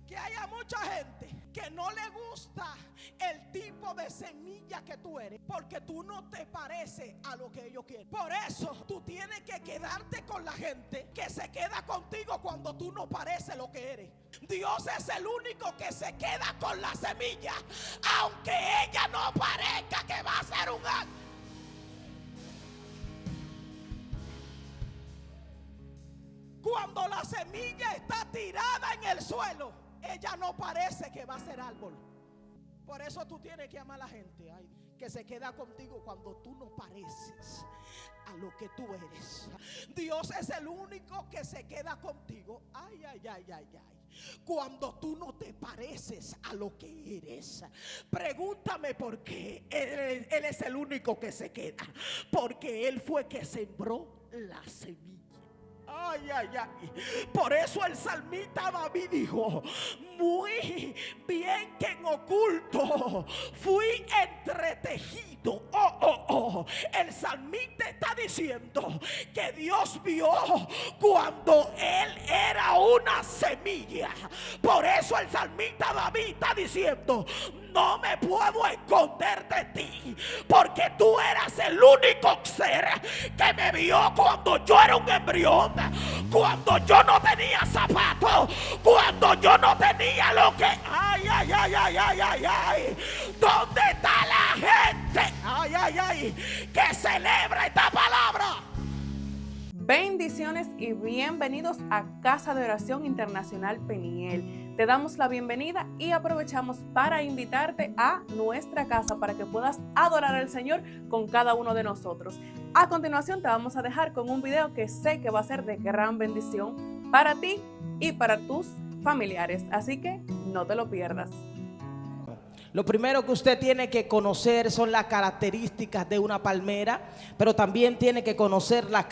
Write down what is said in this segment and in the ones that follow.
que haya mucha gente que no le gusta el tipo de semilla que tú eres, porque tú no te pareces a lo que ellos quieren. Por eso tú tienes que quedarte con la gente que se queda contigo cuando tú no pareces lo que eres. Dios es el único que se queda con la semilla, aunque ella no parezca que va a ser un árbol. Cuando la semilla está tirada en el suelo, ella no parece que va a ser árbol. Por eso tú tienes que amar a la gente que se queda contigo cuando tú no pareces a lo que tú eres. Dios es el único que se queda contigo. Ay, ay, ay, ay, ay. Cuando tú no te pareces a lo que eres. Pregúntame por qué. Él es el único que se queda. Porque Él fue que sembró la semilla. Ay, ay, ay. Por eso el salmista David dijo: muy bien que en oculto fui entretejido. El salmista está diciendo que Dios vio cuando él era una semilla. Por eso el salmista David está diciendo: no me puedo esconder de ti, porque tú eras el único ser que me vio cuando yo era un embrión, cuando yo no tenía zapatos, cuando yo no tenía lo que... Ay, ay, ay, ay, ay, ay, ay. ¿Dónde está la gente? Ay, ay, ay, que celebra esta palabra. Bendiciones y bienvenidos a Casa de Oración Internacional Peniel. Te damos la bienvenida y aprovechamos para invitarte a nuestra casa para que puedas adorar al Señor con cada uno de nosotros. A continuación te vamos a dejar con un video que sé que va a ser de gran bendición para ti y para tus familiares, así que no te lo pierdas. Lo primero que usted tiene que conocer son las características de una palmera, pero también tiene que conocer las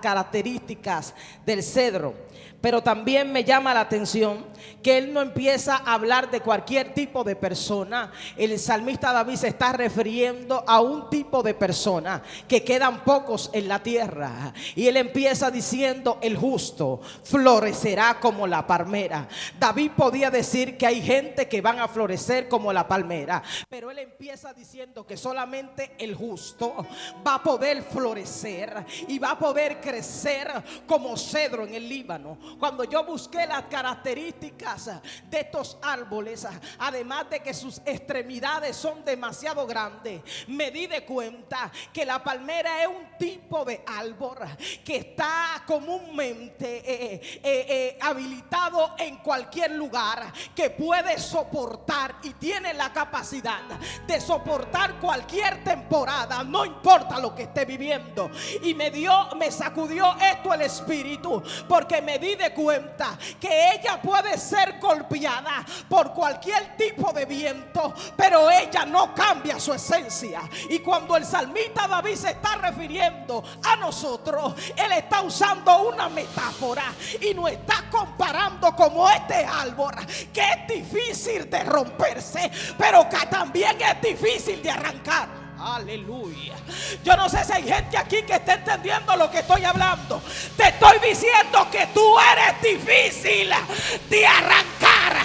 características del cedro. Pero también me llama la atención que él no empieza a hablar de cualquier tipo de persona. El salmista David se está refiriendo a un tipo de persona que quedan pocos en la tierra. Y él empieza diciendo: el justo florecerá como la palmera. David podía decir que hay gente que van a florecer como la palmera, pero él empieza diciendo que solamente el justo va a poder florecer y va a poder crecer como cedro en el Líbano. Cuando yo busqué las características de estos árboles, además de que sus extremidades son demasiado grandes, me di de cuenta que la palmera es un tipo de árbol que está comúnmente habilitado en cualquier lugar, que puede soportar y tiene la capacidad de soportar cualquier temporada, no importa lo que esté viviendo. Y me sacudió esto el espíritu, porque me di de cuenta que ella puede ser golpeada por cualquier tipo de viento, pero ella no cambia su esencia. Y cuando el salmista David se está refiriendo a nosotros, él está usando una metáfora y nos está comparando como este árbol que es difícil de romperse, pero que también es difícil de arrancar. Aleluya. Yo no sé si hay gente aquí que está entendiendo lo que estoy hablando. Te estoy diciendo que tú eres difícil de arrancar,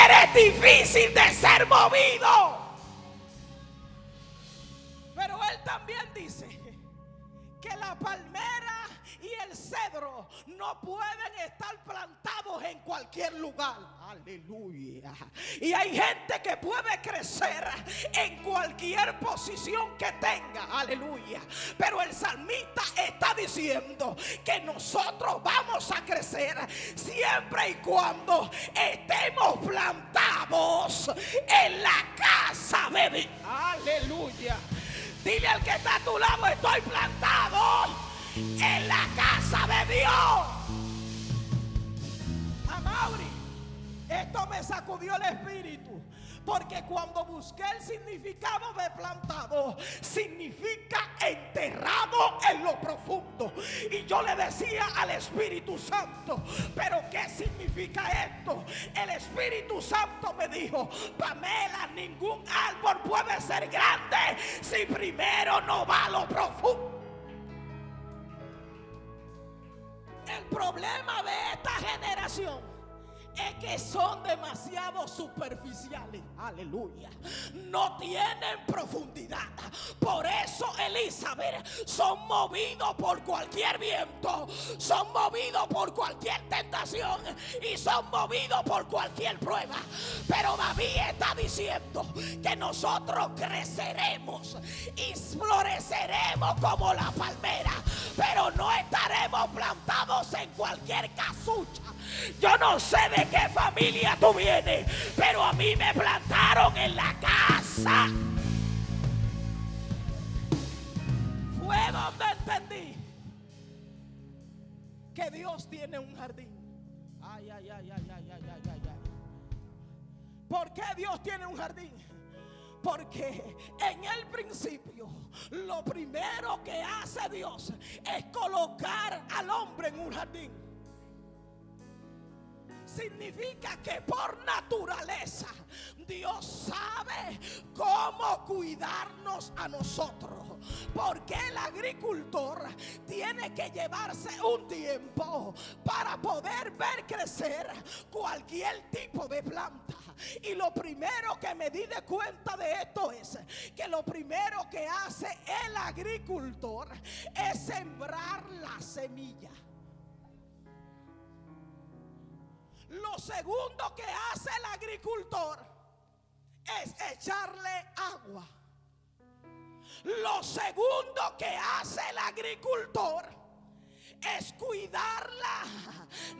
eres difícil de ser movido. Pero él también dice que la palmera y el cedro no pueden estar plantados en cualquier lugar. Aleluya. Y hay gente que puede crecer en cualquier posición que tenga. Aleluya. Pero el salmista está diciendo que nosotros vamos a crecer siempre y cuando estemos plantados en la casa de Dios. Aleluya. Dile al que está a tu lado: estoy plantado en la casa de Dios. Amaury, esto me sacudió el espíritu, porque cuando busqué el significado de plantado, significa enterrado en lo profundo. Y yo le decía al Espíritu Santo: ¿pero qué significa esto? El Espíritu Santo me dijo: Pamela, ningún árbol puede ser grande si primero no va a lo profundo. El problema de esta generación es que son demasiado superficiales. Aleluya. No tienen profundidad. Por eso, Elizabeth, son movidos por cualquier viento, son movidos por cualquier tentación y son movidos por cualquier prueba. Pero David está diciendo que nosotros creceremos y floreceremos como la palmera, pero no estaremos plantados en cualquier casucha. Yo no sé de qué familia tú vienes, pero a mí me plantaron en la casa. Fue donde entendí que Dios tiene un jardín. Ay, ay, ay, ay, ay, ay, ay, ay, ay. ¿Por qué Dios tiene un jardín? Porque en el principio lo primero que hace Dios es colocar al hombre en un jardín. Significa que por naturaleza Dios sabe cómo cuidarnos a nosotros. Porque el agricultor tiene que llevarse un tiempo para poder ver crecer cualquier tipo de planta. Y lo primero que me di de cuenta de esto es que lo primero que hace el agricultor es sembrar la semilla. Lo segundo que hace el agricultor es echarle agua. Lo segundo que hace el agricultor es cuidarla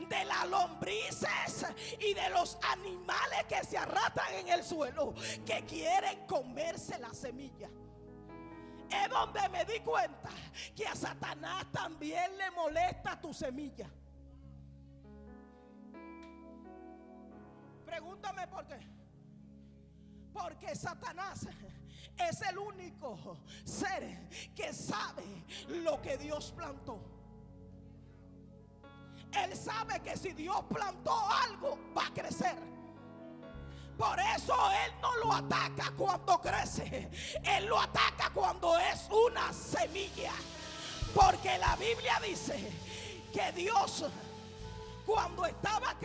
de las lombrices y de los animales que se arrastran en el suelo, que quieren comerse la semilla. Es donde me di cuenta que a Satanás también le molesta tu semilla. Pregúntame por qué. Porque Satanás es el único ser que sabe lo que Dios plantó. Él sabe que si Dios plantó algo, va a crecer. Por eso Él no lo ataca cuando crece. Él lo ataca cuando es una semilla. Porque la Biblia dice que Dios, cuando estaba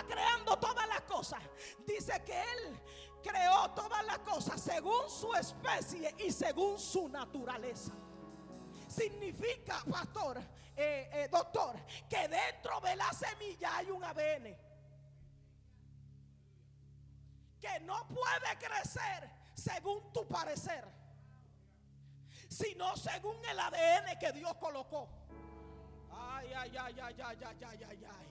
creando todas las cosas, dice que Él creó todas las cosas según su especie y según su naturaleza. Significa, pastor, doctor, que dentro de la semilla hay un ADN que no puede crecer según tu parecer, sino según el ADN que Dios colocó. Ay, ay, ay, ay, ay, ay, ay, ay, ay.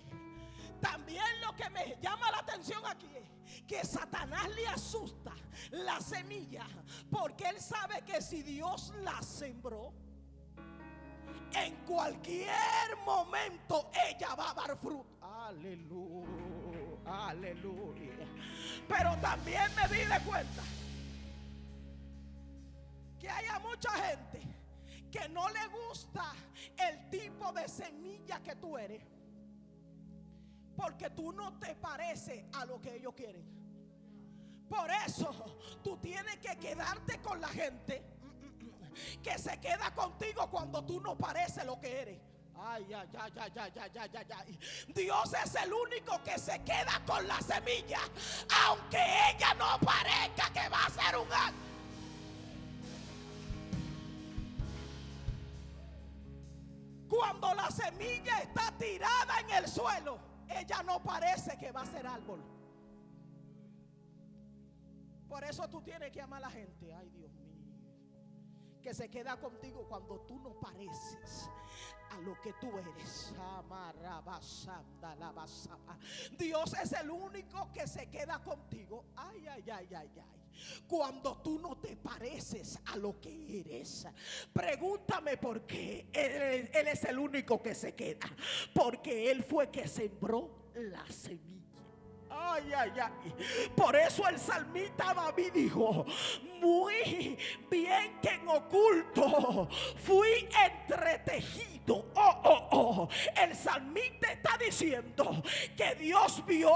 También lo que me llama la atención aquí es que Satanás le asusta la semilla, porque él sabe que si Dios la sembró, en cualquier momento ella va a dar fruto. Aleluya, aleluya. Pero también me di de cuenta que hay mucha gente que no le gusta el tipo de semilla que tú eres, porque tú no te pareces a lo que ellos quieren. Por eso tú tienes que quedarte con la gente que se queda contigo cuando tú no pareces lo que eres. Ay, ay, ay, ay, ay, ay, ay, ay. Dios es el único que se queda con la semilla, aunque ella no parezca que va a ser un árbol. Cuando la semilla está tirada en el suelo, ella no parece que va a ser árbol. Por eso tú tienes que amar a la gente, ay Dios mío, que se queda contigo cuando tú no pareces a lo que tú eres. Dios es el único que se queda contigo. Ay, ay, ay, ay, ay. Cuando tú no te pareces a lo que eres. Pregúntame por qué. Él es el único que se queda, porque Él fue que sembró la semilla. Ay, ay, ay. Por eso el salmista David dijo: muy bien que en oculto fui entretejido, El salmista está diciendo que Dios vio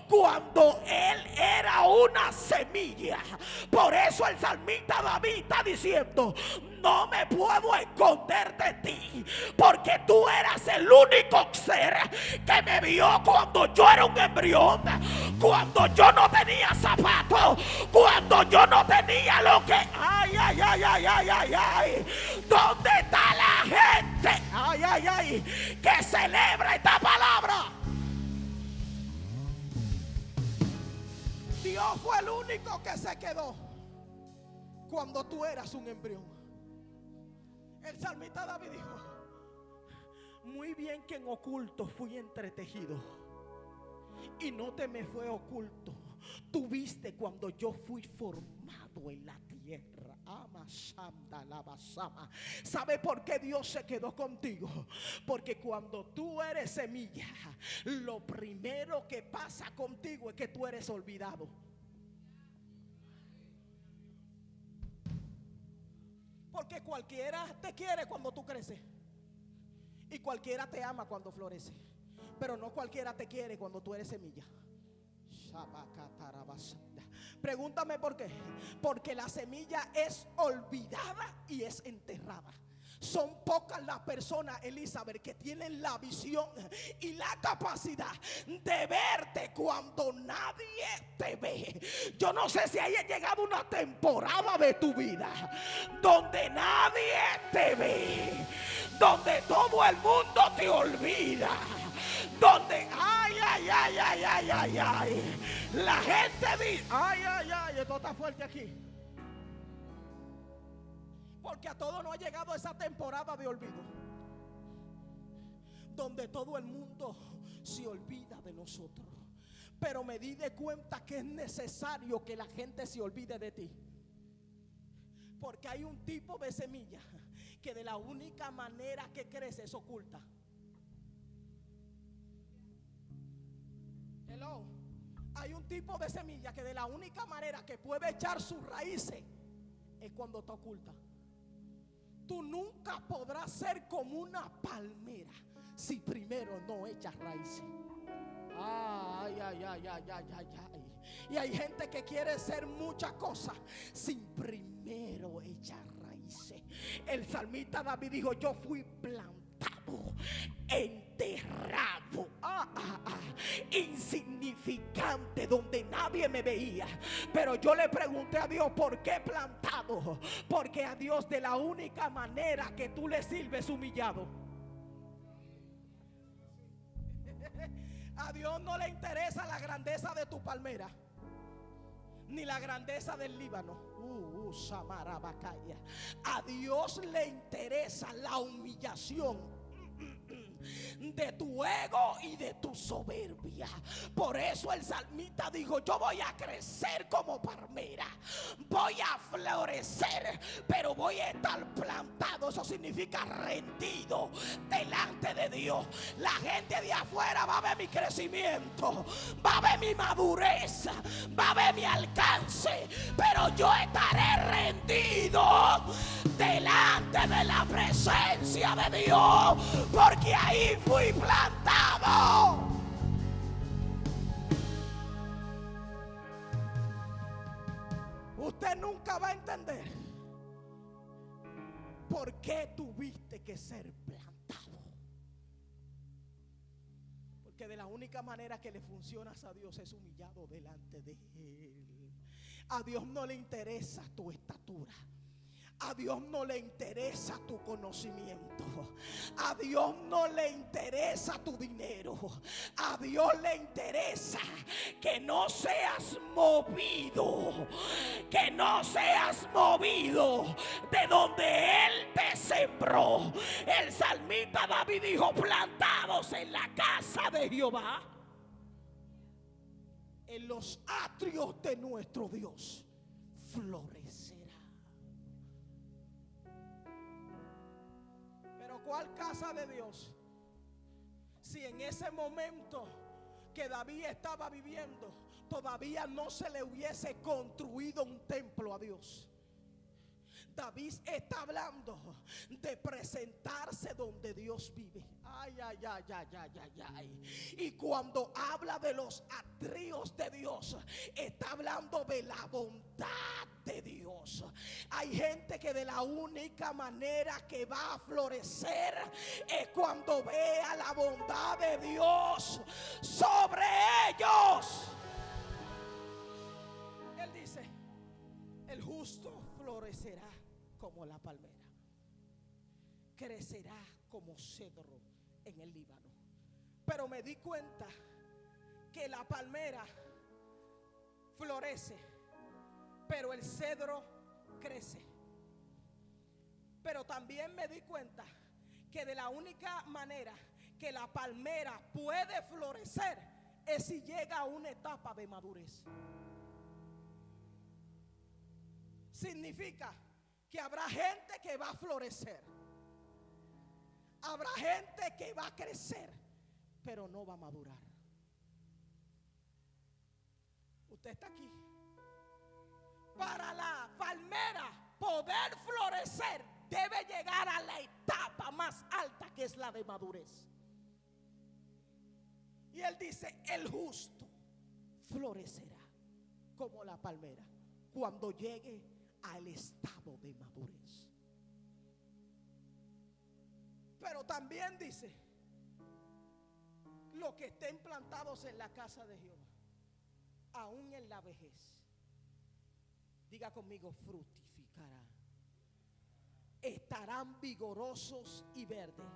cuando él era una semilla. Por eso el salmista David está diciendo: no me puedo esconder de ti, porque tú eras el único ser que me vio cuando yo era un embrión, cuando yo no tenía zapatos, cuando yo no tenía lo que... Ay, ay, ay, ay, ay, ay, ay. ¿Dónde está la gente? Ay, ay, ay, que celebra esta palabra. Dios fue el único que se quedó cuando tú eras un embrión. El salmista David dijo: muy bien que en oculto fui entretejido y no te me fue oculto. Tú viste cuando yo fui formado en la tierra. ¿Sabe por qué Dios se quedó contigo? Porque cuando tú eres semilla, lo primero que pasa contigo es que tú eres olvidado. Porque cualquiera te quiere cuando tú creces y cualquiera te ama cuando florece, pero no cualquiera te quiere cuando tú eres semilla. Pregúntame por qué. Porque la semilla es olvidada y es enterrada. Son pocas las personas, Elizabeth, que tienen la visión y la capacidad de verte cuando nadie te ve. Yo no sé si haya llegado una temporada de tu vida donde nadie te ve, donde todo el mundo te olvida, donde ay, ay, ay, ay, ay, ay, ay, la gente dice: ay, ay, ay, esto está fuerte aquí. Porque a todos no ha llegado esa temporada de olvido, donde todo el mundo se olvida de nosotros. Pero me di de cuenta que es necesario que la gente se olvide de ti. Porque hay un tipo de semilla que de la única manera que crece es oculta. Hello. Hay un tipo de semilla que de la única manera que puede echar sus raíces es cuando está oculta. Tú nunca podrás ser como una palmera si primero no echas raíces. Ay, ay, ay, ay, ay, ay, ay. Y hay gente que quiere ser muchas cosas sin primero echar raíces. El salmista David dijo: yo fui plantado, enterrado, insignificante, donde nadie me veía. Pero yo le pregunté a Dios: ¿por qué plantado? Porque a Dios de la única manera que tú le sirves humillado. A Dios no le interesa la grandeza de tu palmera, ni la grandeza del Líbano. A Dios le interesa la humillación de tu ego y de tu soberbia. Por eso el salmista dijo: yo voy a crecer como palmera, voy a florecer, pero voy a estar plantado. Eso significa rendido delante de Dios. La gente de afuera va a ver mi crecimiento, va a ver mi madurez, va a ver mi alcance, pero yo estaré rendido delante de la presencia de Dios, porque ahí fui plantado. Usted nunca va a entender por qué tuviste que ser plantado. Porque de la única manera que le funcionas a Dios es humillado delante de Él. A Dios no le interesa tu estatura. A Dios no le interesa tu conocimiento. A Dios no le interesa tu dinero. A Dios le interesa que no seas movido. Que no seas movido de donde Él te sembró. El salmista David dijo: plantados en la casa de Jehová, en los atrios de nuestro Dios, florecerá. ¿Cuál casa de Dios? Si en ese momento que David estaba viviendo todavía no se le hubiese construido un templo a Dios. David está hablando de presentarse donde Dios vive. Ay, ay, ay, ay, ay, ay, ay. Y cuando habla de los atrios de Dios, está hablando de la bondad de Dios. Hay gente que de la única manera que va a florecer es cuando vea la bondad de Dios sobre ellos. Él dice: el justo florecerá como la palmera, crecerá como cedro en el Líbano. Pero me di cuenta que la palmera florece, pero el cedro crece. Pero también me di cuenta que de la única manera que la palmera puede florecer es si llega a una etapa de madurez. Significa que habrá gente que va a florecer, habrá gente que va a crecer, pero no va a madurar. Usted está aquí. Para la palmera poder florecer, debe llegar a la etapa más alta, que es la de madurez. Y él dice: el justo florecerá como la palmera cuando llegue al estado de madurez. Pero también dice: los que estén plantados en la casa de Jehová, aún en la vejez, diga conmigo, fructificarán, estarán vigorosos y verdes,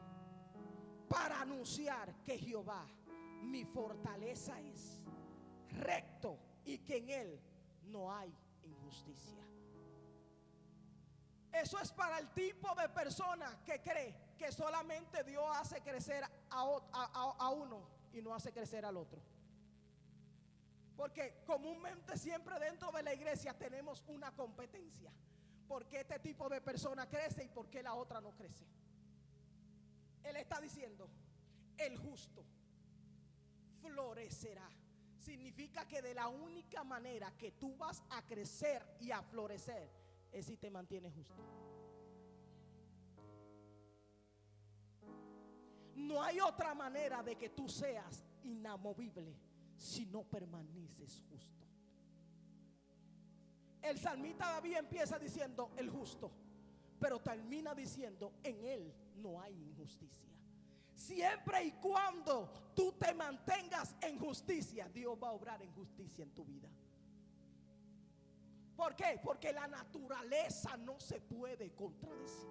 para anunciar que Jehová mi fortaleza es, recto, y que en él no hay injusticia. Eso es para el tipo de persona que cree que solamente Dios hace crecer a uno y no hace crecer al otro. Porque comúnmente siempre dentro de la iglesia tenemos una competencia. ¿Por qué este tipo de persona crece y por qué la otra no crece? Él está diciendo: el justo florecerá. Significa que de la única manera que tú vas a crecer y a florecer es si te mantienes justo. No hay otra manera de que tú seas inamovible si no permaneces justo. El salmista David empieza diciendo: el justo, pero termina diciendo: en él no hay injusticia. Siempre y cuando tú te mantengas en justicia, Dios va a obrar en justicia en tu vida. ¿Por qué? Porque la naturaleza no se puede contradecir.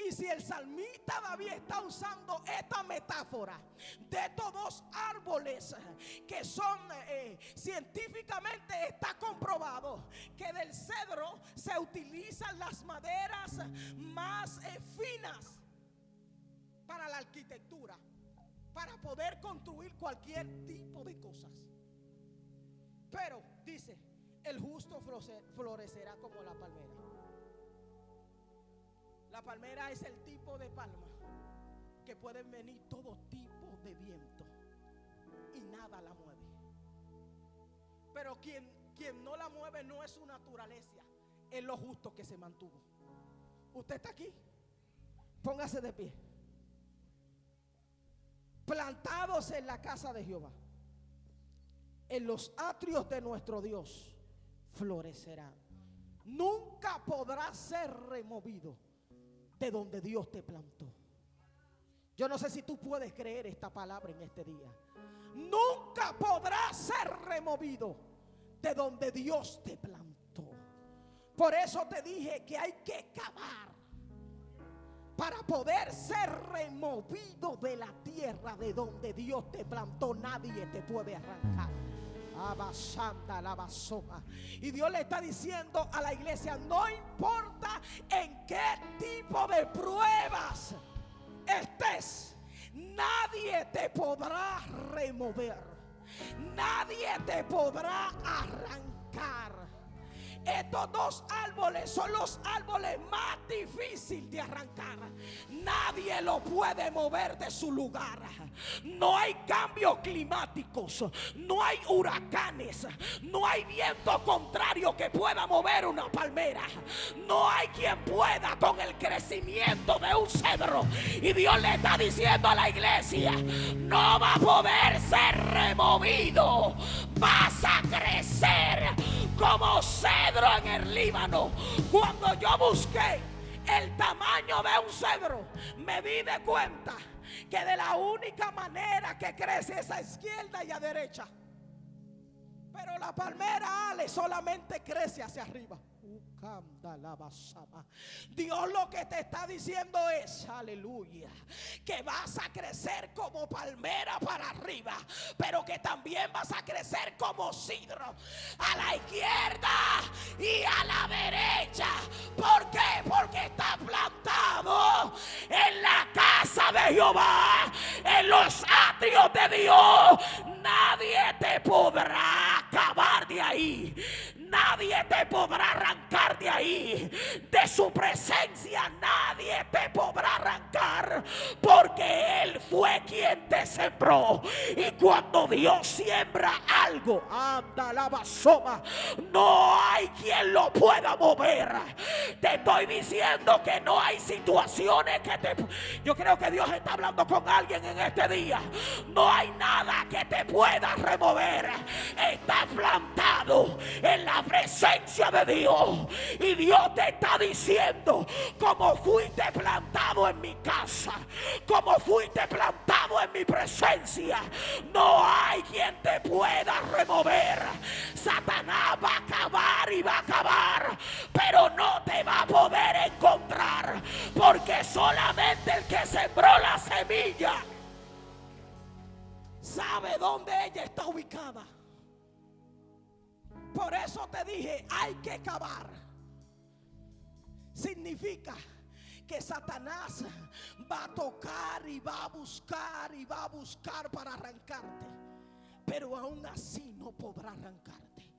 Y si el salmista David está usando esta metáfora de estos dos árboles que son científicamente está comprobado que del cedro se utilizan las maderas más finas para la arquitectura, para poder construir cualquier tipo de cosas. Pero dice: el justo florecerá como la palmera. La palmera es el tipo de palma que pueden venir todo tipo de viento y nada la mueve. Pero quien no la mueve no es su naturaleza, es lo justo que se mantuvo. Usted está aquí, póngase de pie. Plantados en la casa de Jehová, en los atrios de nuestro Dios, florecerán. Nunca podrá ser removido de donde Dios te plantó. Yo no sé si tú puedes creer esta palabra en este día. Nunca podrá ser removido de donde Dios te plantó. Por eso te dije que hay que cavar para poder ser removido de la tierra de donde Dios te plantó. Nadie te puede arrancar. Y Dios le está diciendo a la iglesia: no importa en qué tipo de pruebas estés, nadie te podrá remover, nadie te podrá arrancar. Estos dos árboles son los árboles más difíciles de arrancar. Nadie lo puede mover de su lugar. No hay cambios climáticos, no hay huracanes, no hay viento contrario que pueda mover una palmera. No hay quien pueda con el crecimiento de un cedro. Y Dios le está diciendo a la iglesia: no va a poder ser removido. Vas a crecer como cedro en el Líbano. Cuando yo busqué el tamaño de un cedro, me di de cuenta que de la única manera que crece es a izquierda y a derecha. Pero la palmera, Ale, solamente crece hacia arriba. Dios lo que te está diciendo es, aleluya, que vas a crecer como palmera para arriba, pero que también vas a crecer como cedro a la izquierda y a la derecha. ¿Por qué? Porque está plantado en la casa de Jehová, en los atrios de Dios. Nadie te podrá acabar de ahí. Nadie te podrá arrancar de ahí, de su presencia. Nadie te podrá arrancar, porque Él fue quien te sembró. Y cuando Dios siembra algo, anda la basoma, no hay quien lo pueda mover. Te estoy diciendo que no hay situaciones que te... Yo creo que Dios está hablando con alguien en este día. No hay nada que te pueda remover. Estás plantado en la presencia de Dios, y Dios te está diciendo: como fuiste plantado en mi casa, como fuiste plantado en mi presencia, no hay quien te pueda remover. Satanás va a acabar y va a acabar, pero no te va a poder encontrar, porque solamente el que sembró la semilla sabe dónde ella está ubicada. Por eso te dije, hay que cavar. Significa que Satanás va a tocar y va a buscar y va a buscar para arrancarte, pero aún así no podrá arrancarte,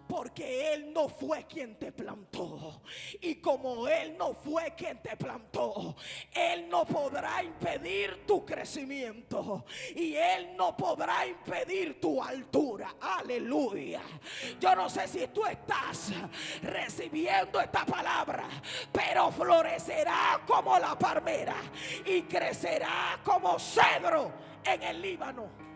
porque Él no fue quien te plantó. Y como Él no fue quien te plantó, Él no podrá impedir tu crecimiento, y Él no podrá impedir tu altura. Aleluya. Yo no sé si tú estás recibiendo esta palabra, pero florecerá como la palmera y crecerá como cedro en el Líbano.